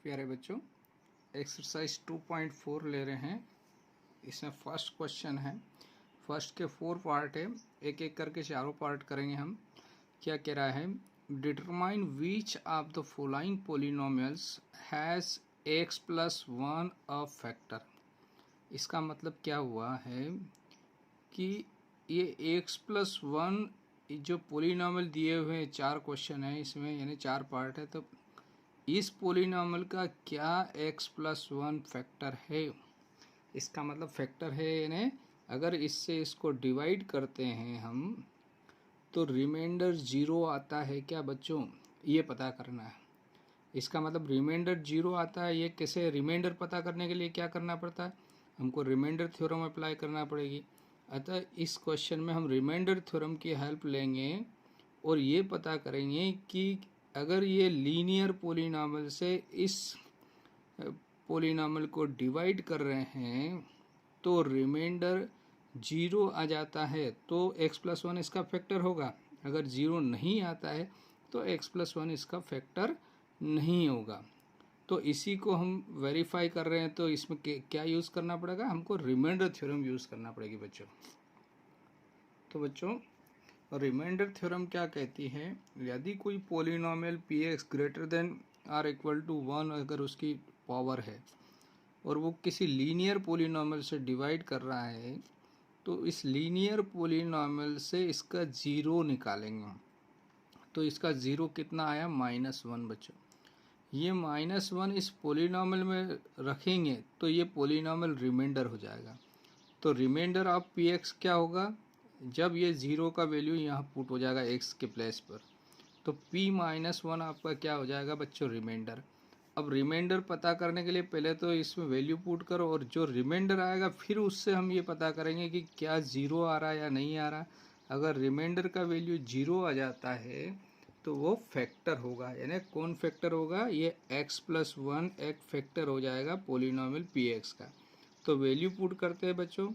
प्यारे बच्चों, एक्सरसाइज 2.4 ले रहे हैं। इसमें फर्स्ट क्वेश्चन है। फर्स्ट के 4 पार्ट है, एक एक करके चारों पार्ट करेंगे हम। क्या कह रहा है? Determine which of the following polynomials has x plus 1 a factor. इसका मतलब क्या हुआ है कि ये x प्लस 1 जो पॉलिनोमियल दिए हुए हैं, 4 क्वेश्चन है इसमें, यानी 4 पार्ट है। तो इस पॉलिनोमियल का क्या x प्लस 1 फैक्टर है? इसका मतलब फैक्टर है, यानी अगर इससे इसको डिवाइड करते हैं हम तो रिमाइंडर 0 आता है क्या बच्चों? ये पता करना है। इसका मतलब रिमाइंडर 0 आता है। ये कैसे? रिमाइंडर पता करने के लिए क्या करना पड़ता है? हमको रिमाइंडर थ्योरम अप्लाई करना पड़ेगी। अतः इस क्वेश्चन में हम रिमाइंडर थ्योरम की हेल्प लेंगे और ये पता करेंगे कि अगर ये लीनियर पॉलिनोमियल से इस पॉलिनोमियल को डिवाइड कर रहे हैं तो रिमाइंडर 0 आ जाता है तो x प्लस 1 इसका फैक्टर होगा। अगर 0 नहीं आता है तो x प्लस 1 इसका फैक्टर नहीं होगा। तो इसी को हम वेरीफाई कर रहे हैं। तो इसमें क्या यूज़ करना पड़ेगा? हमको रिमाइंडर थ्योरम यूज़ करना पड़ेगी बच्चों। तो बच्चों, रिमाइंडर थ्योरम क्या कहती है? यदि कोई polynomial px greater than or equal to 1 अगर उसकी पावर है और वो किसी लीनियर पॉलिनोमियल से डिवाइड कर रहा है तो इस लीनियर पॉलिनोमियल से इसका 0 निकालेंगे। तो इसका 0 कितना आया? -1 बच्चों। ये -1 इस पॉलिनोमियल में रखेंगे तो ये पॉलिनोमियल रिमाइंडर हो जाएगा। तो रिमाइंडर ऑफ px क्या होगा? जब ये 0 का वैल्यू यहाँ पुट हो जाएगा x के प्लेस पर तो p-1 आपका क्या हो जाएगा बच्चों? रिमाइंडर। अब रिमाइंडर पता करने के लिए पहले तो इसमें वैल्यू पुट करो और जो रिमाइंडर आएगा फिर उससे हम ये पता करेंगे कि क्या 0 आ रहा है या नहीं आ रहा। अगर रिमाइंडर का वैल्यू 0 आ जाता है तो वो फैक्टर होगा। यानी कौन फैक्टर होगा? ये x प्लस 1 एक फैक्टर हो जाएगा पॉलिनोमियल px का। तो वैल्यू पुट करते हैं बच्चों।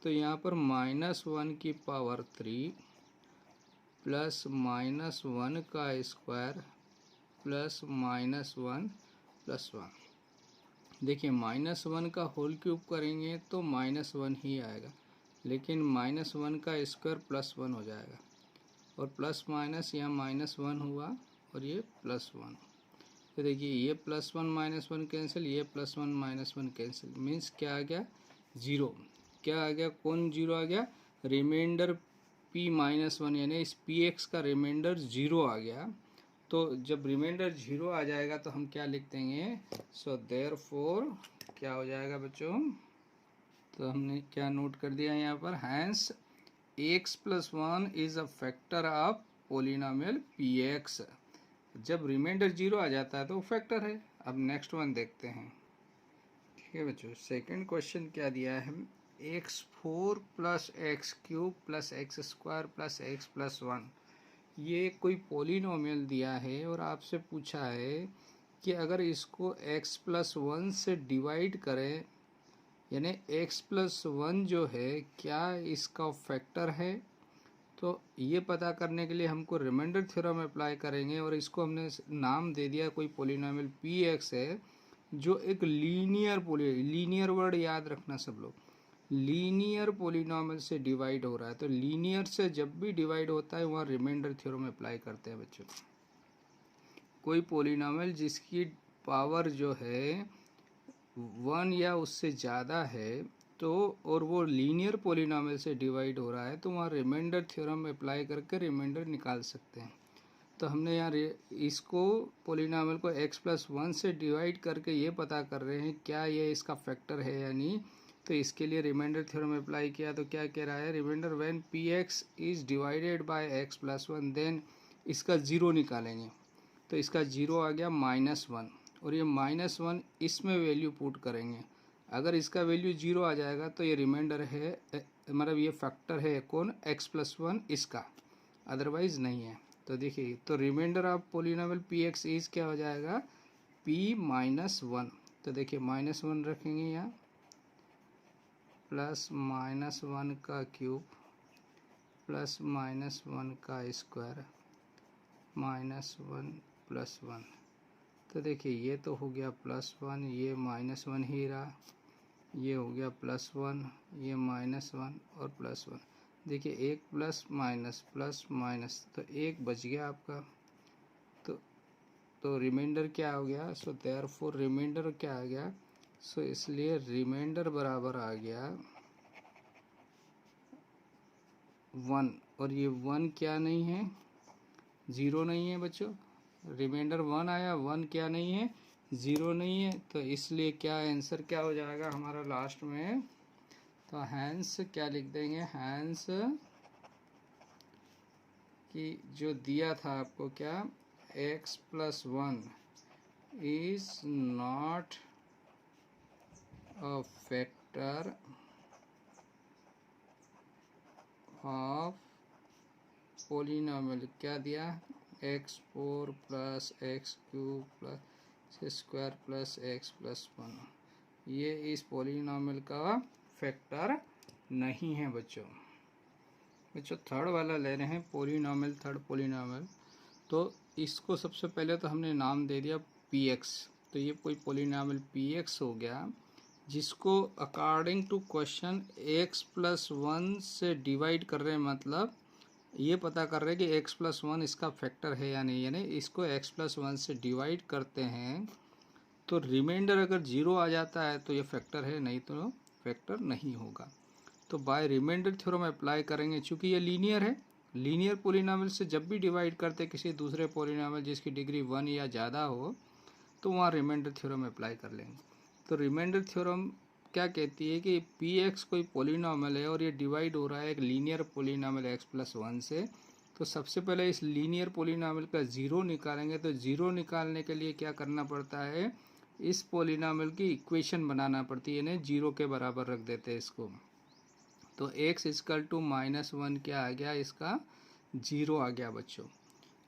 तो यहाँ पर -1 की पावर 3 प्लस -1 का स्क्वायर प्लस -1 प्लस 1। देखिए -1 का होल क्यूब करेंगे तो -1 ही आएगा, लेकिन -1 का स्क्वायर +1 हो जाएगा और प्लस माइनस यहाँ -1 हुआ और ये +1। तो देखिए ये +1 -1 कैंसिल, ये +1 -1 कैंसिल, मीन्स क्या आ गया? 0। क्या आ गया? कौन 0 आ गया? रिमाइंडर p-1, यानी इस px का रिमाइंडर 0 आ गया। तो जब रिमाइंडर 0 आ जाएगा तो हम क्या लिख देंगे? सो देयरफॉर क्या हो जाएगा बच्चों? तो हमने क्या नोट कर दिया यहाँ पर? Hence x plus 1 is a factor of polynomial px। जब रिमाइंडर 0 आ जाता है तो फैक्टर है। अब नेक्स्ट वन देखते हैं। ठीक है बच्चों, सेकंड क्वेश्चन क्या दिया है? x4 plus x cube plus x square plus x plus 1, ये कोई पॉलिनोमियल दिया है और आपसे पूछा है कि अगर इसको x प्लस 1 से डिवाइड करें, यानी x प्लस 1 जो है क्या इसका फैक्टर है? तो ये पता करने के लिए हमको रिमाइंडर थ्योरम अप्लाई करेंगे और इसको हमने नाम दे दिया, कोई पॉलिनोमियल px है जो एक लीनियर वर्ड याद रखना सब लोग, लीनियर पॉलिनोमियल से डिवाइड हो रहा है। तो लीनियर से जब भी डिवाइड होता है वहाँ रिमाइंडर थ्योरम अप्लाई करते हैं बच्चों। कोई पॉलिनोमियल जिसकी पावर जो है 1 या उससे ज़्यादा है तो और वो लीनियर पॉलिनोमियल से डिवाइड हो रहा है तो वहाँ रिमाइंडर थ्योरम अप्लाई करके रिमाइंडर निकाल सकते हैं। तो हमने यहाँ इसको पॉलिनोमियल को x प्लस 1 से डिवाइड करके ये पता कर रहे हैं क्या ये इसका फैक्टर है या नहीं। तो इसके लिए रिमाइंडर थ्योरम अप्लाई किया तो क्या कह रहा है? Remainder when px is divided by x plus 1 then इसका 0 निकालेंगे। तो इसका 0 आ गया -1 और ये -1 इसमें वैल्यू पुट करेंगे। अगर इसका वैल्यू 0 आ जाएगा तो ये रिमाइंडर है, मतलब ये फैक्टर है कौन? x प्लस 1 इसका, अदरवाइज नहीं है। तो देखिए, तो remainder of polynomial px is क्या हो जाएगा? p-1। तो देखिए -1 रखेंगे यहाँ प्लस -1 का क्यूब प्लस -1 का स्क्वायर -1 प्लस 1 तो देखिए ये तो हो गया +1, ये -1 ही रहा, ये हो गया +1, ये -1 और +1। देखिए एक प्लस माइनस तो एक बच गया आपका। तो रिमाइंडर क्या हो गया? सो देयरफॉर रिमाइंडर क्या आ गया? सो इसलिए रिमाइंडर बराबर आ गया 1। और ये 1 क्या नहीं है? 0 नहीं है बच्चों। रिमाइंडर 1 आया, 1 क्या नहीं है? 0 नहीं है। तो इसलिए क्या आंसर क्या हो जाएगा हमारा लास्ट में? तो हैंस क्या लिख देंगे? हैंस कि जो दिया था आपको क्या, x+1 is not a factor of polynomial. क्या दिया? x4 + x³ + x² + x+1। ये इस पोलिनोमियल का फैक्टर नहीं है बच्चों। थर्ड वाला ले रहे हैं पोलिनोमियल, थर्ड पोलिनोमियल। तो इसको सबसे पहले तो हमने नाम दे दिया px। तो ये कोई पोलिनोमियल px हो गया, जिसको अकॉर्डिंग टू क्वेश्चन x+1 से डिवाइड कर रहे हैं। मतलब ये पता कर रहे हैं कि x+1 इसका फैक्टर है या नहीं, यानी इसको x+1 से डिवाइड करते हैं तो रिमाइंडर अगर 0 आ जाता है तो ये फैक्टर है, नहीं तो फैक्टर नहीं होगा। तो बाय रिमाइंडर थ्योरम अप्लाई करेंगे। चूँकि ये लीनियर है, लीनियर पोलिनोमियल से जब भी डिवाइड करते किसी दूसरे पोलिनोमियल जिसकी डिग्री 1 या ज़्यादा हो, तो वहाँ रिमाइंडर थ्योरम अप्लाई कर लेंगे। तो रिमाइंडर थ्योरम क्या कहती है कि px कोई पोलिनोमियल है और ये डिवाइड हो रहा है एक लीनियर पोलिनोमियल x+1 से। तो सबसे पहले इस लीनियर पोलिनोमियल का 0 निकालेंगे। तो 0 निकालने के लिए क्या करना पड़ता है? इस पोलिनोमियल की इक्वेशन बनाना पड़ती है, यानी 0 के बराबर रख देते हैं इसको। तो x = -1 क्या आ गया? इसका 0 आ गया बच्चों।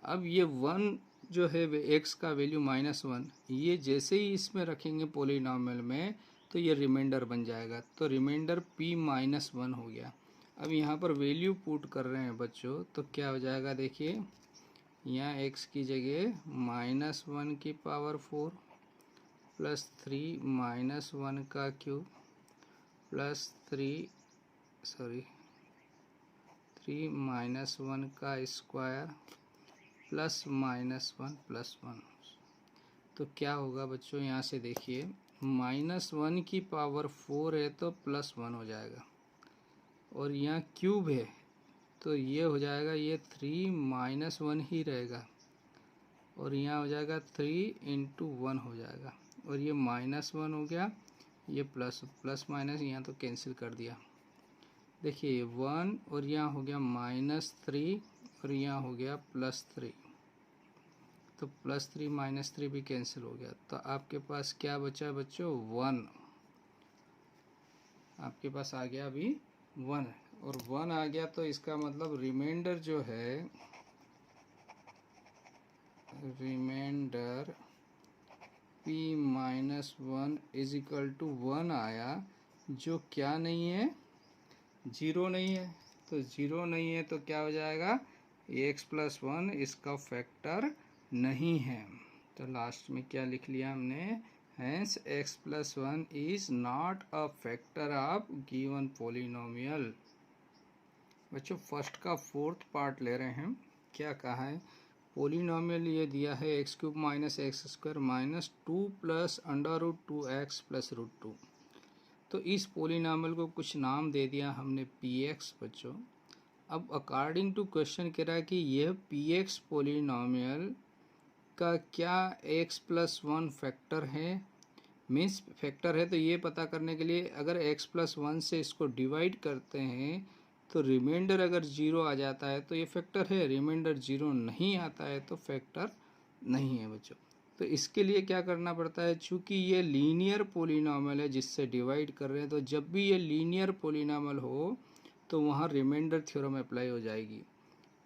अब ये 1 जो है x का वैल्यू -1, ये जैसे ही इसमें रखेंगे पोलिनोमियल में तो ये रिमाइंडर बन जाएगा। तो रिमाइंडर p-1 हो गया। अब यहाँ पर वैल्यू पुट कर रहे हैं बच्चों, तो क्या हो जाएगा? देखिए यहाँ x की जगह -1 की पावर 4 + 3 -1 का क्यूब + 3 -1 का स्क्वायर +-1 +1। तो क्या होगा बच्चों? यहाँ से देखिए -1 की पावर 4 है तो +1 हो जाएगा, और यहाँ क्यूब है तो ये हो जाएगा, ये 3 -1 ही रहेगा, और यहाँ हो जाएगा 3 × 1 हो जाएगा, और ये -1 हो गया, ये प्लस माइनस यहाँ तो कैंसिल कर दिया। देखिए 1 और यहाँ हो गया -3 और यहाँ हो गया +3। तो +3 -3 भी कैंसिल हो गया। तो आपके पास क्या बचा बच्चों? 1। आपके पास आ गया अभी 1, और 1 आ गया तो इसका मतलब रिमाइंडर जो है, रिमाइंडर p-1 = 1 आया, जो क्या नहीं है? 0 नहीं है। तो 0 नहीं है तो क्या हो जाएगा? x+1 इसका फैक्टर नहीं है। तो लास्ट में क्या लिख लिया हमने? Hence x+1 is not a factor of given polynomial. बच्चों फर्स्ट का 4th पार्ट ले रहे हैं। क्या कहा है? पोलिनोमियल ये दिया है x³ - x² - 2 + √2x + √2। तो इस पोलिनोमियल को कुछ नाम दे दिया हमने px बच्चों। अब अकॉर्डिंग टू क्वेश्चन कह रहा है कि यह px पोलिनोमियल का क्या x+1 फैक्टर है? मीन्स फैक्टर है। तो ये पता करने के लिए अगर x+1 से इसको डिवाइड करते हैं तो रिमाइंडर अगर 0 आ जाता है तो ये फैक्टर है, रिमाइंडर 0 नहीं आता है तो फैक्टर नहीं है बच्चों। तो इसके लिए क्या करना पड़ता है? चूँकि ये लीनियर पोलिनोमियल है जिससे डिवाइड कर रहे हैं, तो जब भी ये लीनियर पोलिनोमियल हो तो वहाँ रिमाइंडर थ्योरम अप्लाई हो जाएगी।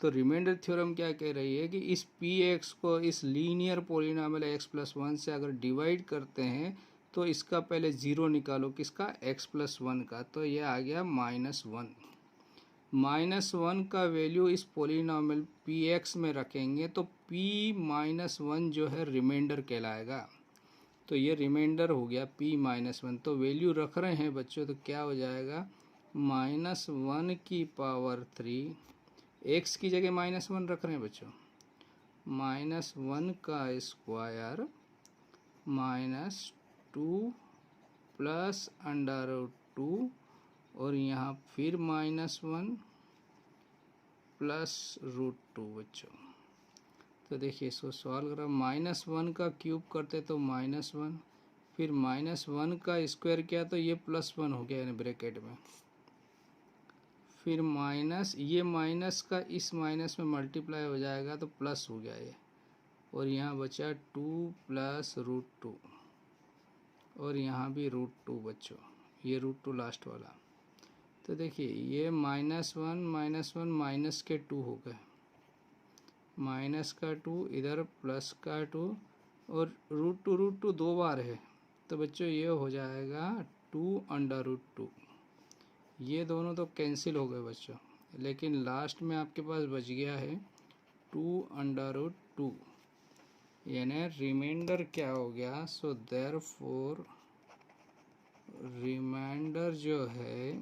तो रिमाइंडर थ्योरम क्या कह रही है कि इस px को इस लीनियर पोलिनोमियल x+1 से अगर डिवाइड करते हैं तो इसका पहले 0 निकालो, किसका? x+1 का। तो ये आ गया -1। -1 का वैल्यू इस पोलिनोमियल पी एक्स में रखेंगे तो p-1 जो है रिमाइंडर कहलाएगा। तो ये रिमाइंडर हो गया p-1। तो वैल्यू रख रहे हैं बच्चों तो क्या हो जाएगा, -1 की पावर 3, एक्स की जगह -1 रख रहे हैं बच्चों, -1 का स्क्वायर -2 प्लस √2 और यहाँ फिर -1 प्लस √2 बच्चों। तो देखिए इसको सॉल्व करा, -1 का क्यूब करते तो -1, फिर -1 का स्क्वायर किया तो ये +1 हो गया इन ब्रैकेट में, फिर माइनस ये माइनस का इस माइनस में मल्टीप्लाई हो जाएगा तो प्लस हो गया ये, और यहाँ बचा 2 प्लस √2 और यहाँ भी √2 बच्चों, ये √2 लास्ट वाला। तो देखिए ये -1 माइनस के 2 हो गए, माइनस का 2 इधर प्लस का 2 और √2 दो बार है तो बच्चों ये हो जाएगा 2√2। ये दोनों तो कैंसिल हो गए बच्चों, लेकिन लास्ट में आपके पास बच गया है 2√2, यानी रिमाइंडर क्या हो गया। सो देयरफॉर रिमाइंडर जो है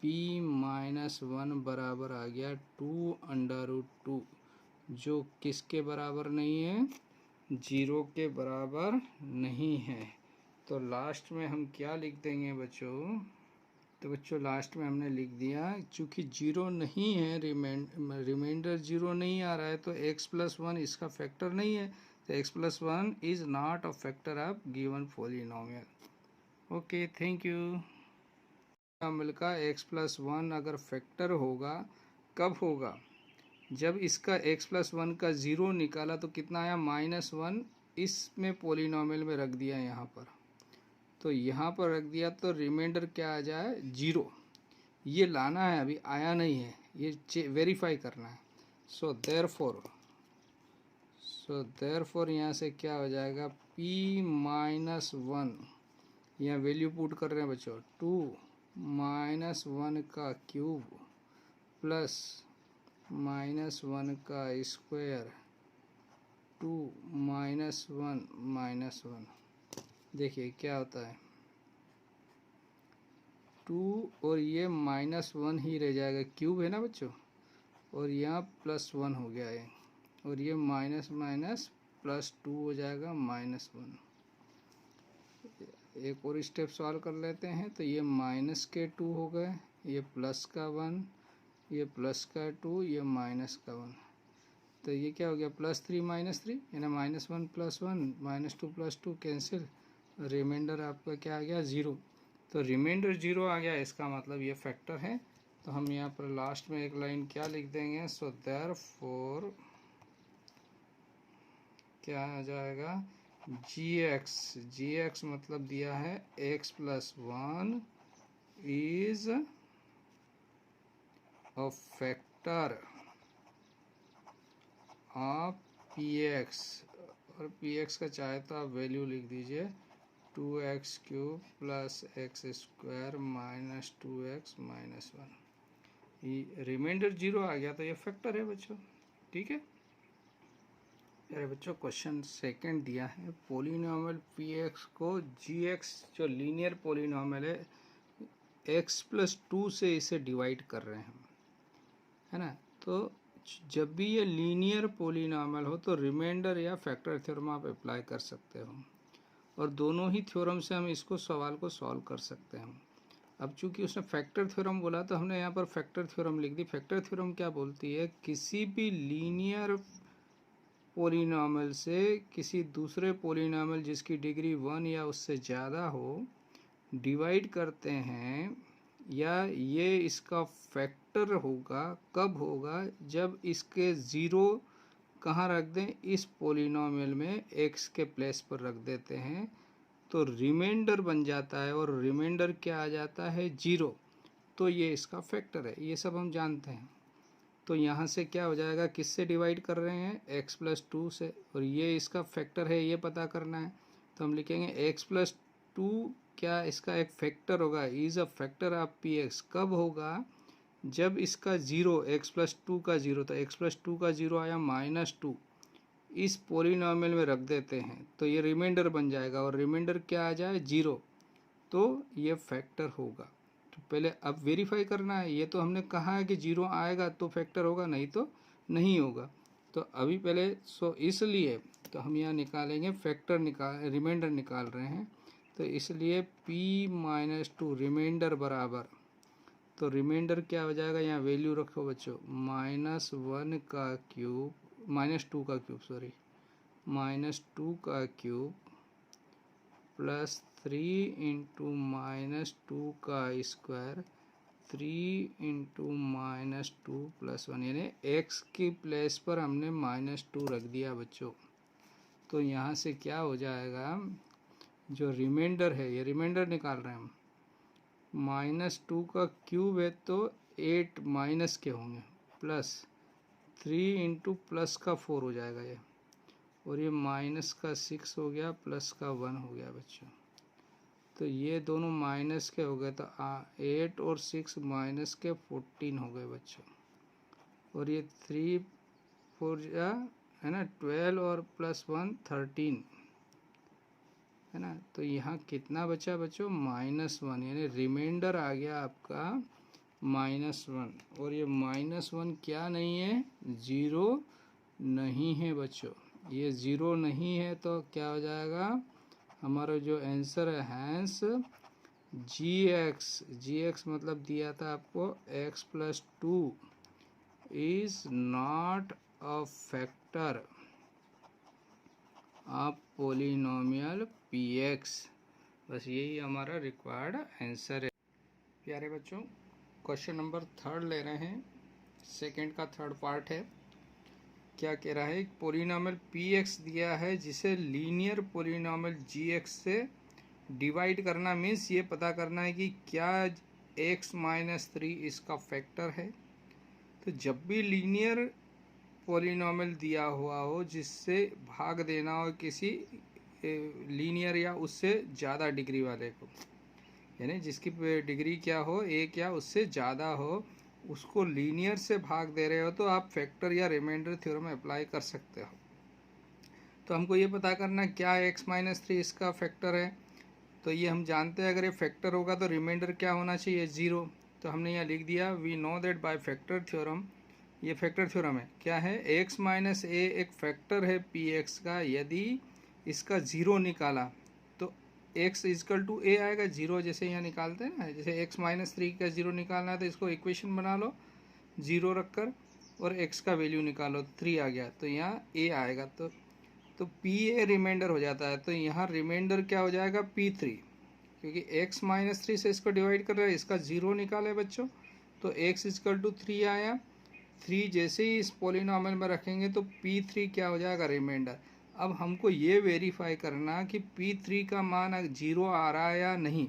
p-1 बराबर आ गया 2√2, जो किसके बराबर नहीं है, 0 के बराबर नहीं है। तो लास्ट में हम क्या लिख देंगे बच्चों, तो बच्चों लास्ट में हमने लिख दिया चूँकि 0 नहीं है, रिमाइंडर 0 नहीं आ रहा है तो x+1 इसका फैक्टर नहीं है, तो x+1 is not a factor of given polynomial. Okay, thank you. Polynomial का x+1 अगर फैक्टर होगा कब होगा, जब इसका x+1 का 0 निकाला तो कितना आया, -1, इसमें पॉलिनोमियल में रख दिया यहाँ पर, तो यहाँ पर रख दिया तो रिमाइंडर क्या आ जाए, 0। ये लाना है, अभी आया नहीं है, ये वेरीफाई करना है। सो देयरफॉर यहाँ से क्या हो जाएगा, p-1, यहाँ वैल्यू पुट कर रहे हैं बच्चों, 2-1 का क्यूब प्लस -1 का स्क्वायर 2-1 देखिए क्या होता है, 2 और ये -1 ही रह जाएगा, क्यूब है ना बच्चों, और यहाँ +1 हो गया है, और ये माइनस माइनस +2 हो जाएगा -1। एक और स्टेप सॉल्व कर लेते हैं, तो ये माइनस के 2 हो गए, ये प्लस का 1, ये प्लस का 2, ये माइनस का 1, तो ये क्या हो गया, +3 -3, यानी -1 + 1 -2 + 2 कैंसिल, रिमाइंडर आपका क्या आ गया, 0। तो रिमाइंडर 0 आ गया, इसका मतलब ये फैक्टर है। तो हम यहाँ पर लास्ट में एक लाइन क्या लिख देंगे, सो देयरफॉर क्या आ जाएगा, gx मतलब दिया है x+1 is a factor of px, और px का चाहे तो आप वैल्यू लिख दीजिए 2x³ + x² - 2x - 1। ये रिमाइंडर 0 आ गया तो ये फैक्टर है बच्चों, ठीक है। अरे बच्चों क्वेश्चन सेकंड दिया है, पोलिनोमियल px को gx जो लीनियर पोलिनोमियल है x+2 से इसे डिवाइड कर रहे हैं, है ना। तो जब भी ये लीनियर पोलिनोमियल हो तो रिमाइंडर या फैक्टर थ्योरम आप अप्लाई कर सकते हो, और दोनों ही थ्योरम से हम इसको सवाल को सॉल्व कर सकते हैं। अब चूंकि उसने फैक्टर थ्योरम बोला तो हमने यहाँ पर फैक्टर थ्योरम लिख दी। फैक्टर थ्योरम क्या बोलती है, किसी भी लीनियर पोलिनोमियल से किसी दूसरे पोलिनोमियल जिसकी डिग्री 1 या उससे ज़्यादा हो डिवाइड करते हैं, या ये इसका फैक्टर होगा, कब होगा, जब इसके 0 कहाँ रख दें, इस पोलिनोमियल में x के प्लेस पर रख देते हैं तो रिमाइंडर बन जाता है, और रिमाइंडर क्या आ जाता है, 0। तो ये इसका फैक्टर है, ये सब हम जानते हैं। तो यहाँ से क्या हो जाएगा, किससे डिवाइड कर रहे हैं, x+2 से, और ये इसका फैक्टर है, ये पता करना है। तो हम लिखेंगे x+2 क्या इसका एक फैक्टर होगा, is a factor of P x. कब होगा, जब इसका ज़ीरो एक्स प्लस टू का ज़ीरो, तो एक्स प्लस टू का ज़ीरो आया -2, इस पोलिनोमियल में रख देते हैं तो ये रिमाइंडर बन जाएगा, और रिमाइंडर क्या आ जाए 0, तो ये फैक्टर होगा। तो पहले अब वेरीफाई करना है, ये तो हमने कहा है कि 0 आएगा तो फैक्टर होगा, नहीं तो नहीं होगा। तो अभी पहले इसलिए तो हम यहाँ निकालेंगे फैक्टर, रिमाइंडर निकाल रहे हैं, तो इसलिए p-2 रिमाइंडर बराबर, तो रिमाइंडर क्या हो जाएगा, यहाँ वैल्यू रखो बच्चों, -1 का क्यूब, -2 का क्यूब सॉरी, -2 का क्यूब प्लस 3 इंटू -2 का स्क्वायर, 3 इंटू -2 प्लस 1, यानी x की प्लेस पर हमने -2 रख दिया बच्चों। तो यहाँ से क्या हो जाएगा, जो रिमाइंडर है, ये रिमाइंडर निकाल रहे हैं हम, -2 का क्यूब है तो 8 माइनस के होंगे, प्लस 3 इंटू प्लस का 4 हो जाएगा ये, और ये माइनस का 6 हो गया, प्लस का 1 हो गया बच्चों। तो ये दोनों माइनस के हो गए, तो 8 और 6 माइनस के 14 हो गए बच्चों। और ये 3 4 है ना 12, और प्लस 1 13 है ना। तो यहाँ कितना बचा बच्चों, -1, यानी रिमाइंडर आ गया आपका -1। और ये -1 क्या नहीं है, 0 नहीं है बच्चों, ये 0 नहीं है, तो क्या हो जाएगा हमारा जो आंसर है, हैंस जी एक्स मतलब दिया था आपको x plus 2 is not a factor of polynomial P x. बस यही हमारा रिक्वायर्ड आंसर है। प्यारे बच्चों, क्वेश्चन नंबर 3 ले रहे हैं, सेकंड का 3rd पार्ट है। क्या कह रहा है, पोलिनोमियल पी एक्स दिया है जिसे लीनियर पोलिनोमियल जी एक्स से डिवाइड करना, मीन्स ये पता करना है कि क्या x-3 इसका फैक्टर है। तो जब भी लीनियर पोलिनोमियल दिया हुआ हो जिससे भाग देना हो किसी लीनियर या उससे ज़्यादा डिग्री वाले को, यानी जिसकी डिग्री क्या हो, 1 या उससे ज़्यादा हो, उसको लीनियर से भाग दे रहे हो, तो आप फैक्टर या रिमाइंडर थ्योरम अप्लाई कर सकते हो। तो हमको ये पता करना क्या x-3 इसका फैक्टर है। तो ये हम जानते हैं, अगर ये फैक्टर होगा तो रिमाइंडर क्या होना चाहिए, 0। तो हमने यहाँ लिख दिया, we know that by factor theorem, ये फैक्टर थ्योरम है, क्या है, x-a एक फैक्टर है px का, यदि इसका 0 निकाला तो x इजकल टू a आएगा, 0 जैसे यहाँ निकालते हैं ना, जैसे x-3 का 0 निकालना है तो इसको इक्वेशन बना लो 0 रखकर, और x का वैल्यू निकालो, 3 आ गया, तो यहाँ a आएगा, तो pa रिमाइंडर हो जाता है। तो यहाँ रिमाइंडर क्या हो जाएगा, p3, क्योंकि x-3 से इसको डिवाइड कर रहे हैं, इसका 0 निकाले बच्चों, तो x इजकल टू 3 आया, 3 जैसे ही इस पोलिनोमियल में रखेंगे तो p3 क्या हो जाएगा, रिमाइंडर। अब हमको ये वेरीफाई करना कि p3 का मान 0 आ रहा है या नहीं।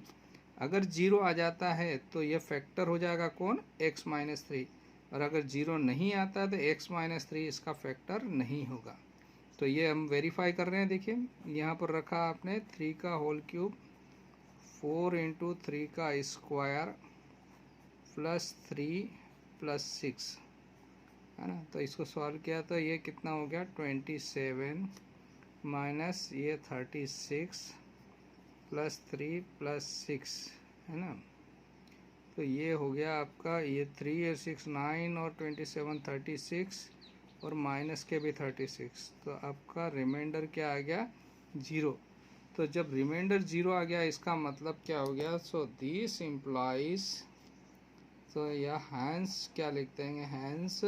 अगर 0 आ जाता है तो ये फैक्टर हो जाएगा कौन, x-3, और अगर 0 नहीं आता है तो x-3 इसका फैक्टर नहीं होगा। तो ये हम वेरीफाई कर रहे हैं। देखिए यहाँ पर रखा आपने 3 का होल क्यूब, 4 इंटू 3 का स्क्वायर प्लस 3 प्लस 6 है ना। तो इसको सॉल्व किया तो ये कितना हो गया, 27 माइनस ये 36 प्लस 3 प्लस 6 है ना। तो ये हो गया आपका, ये 3 और 6 9 और 27 36, और माइनस के भी 36, तो आपका रिमाइंडर क्या आ गया, 0। तो जब रिमाइंडर 0 आ गया इसका मतलब क्या हो गया, सो दिस इम्प्लाइज, तो या हैंस क्या लिखते हैं, hence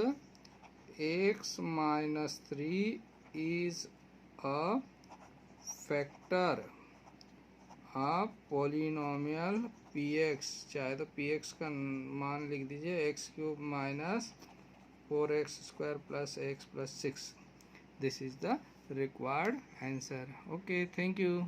x-3 is a factor of polynomial px, चाहे तो px का मान लिख दीजिए x³ minus 4x² plus x plus 6। This is the required answer. Okay, thank you.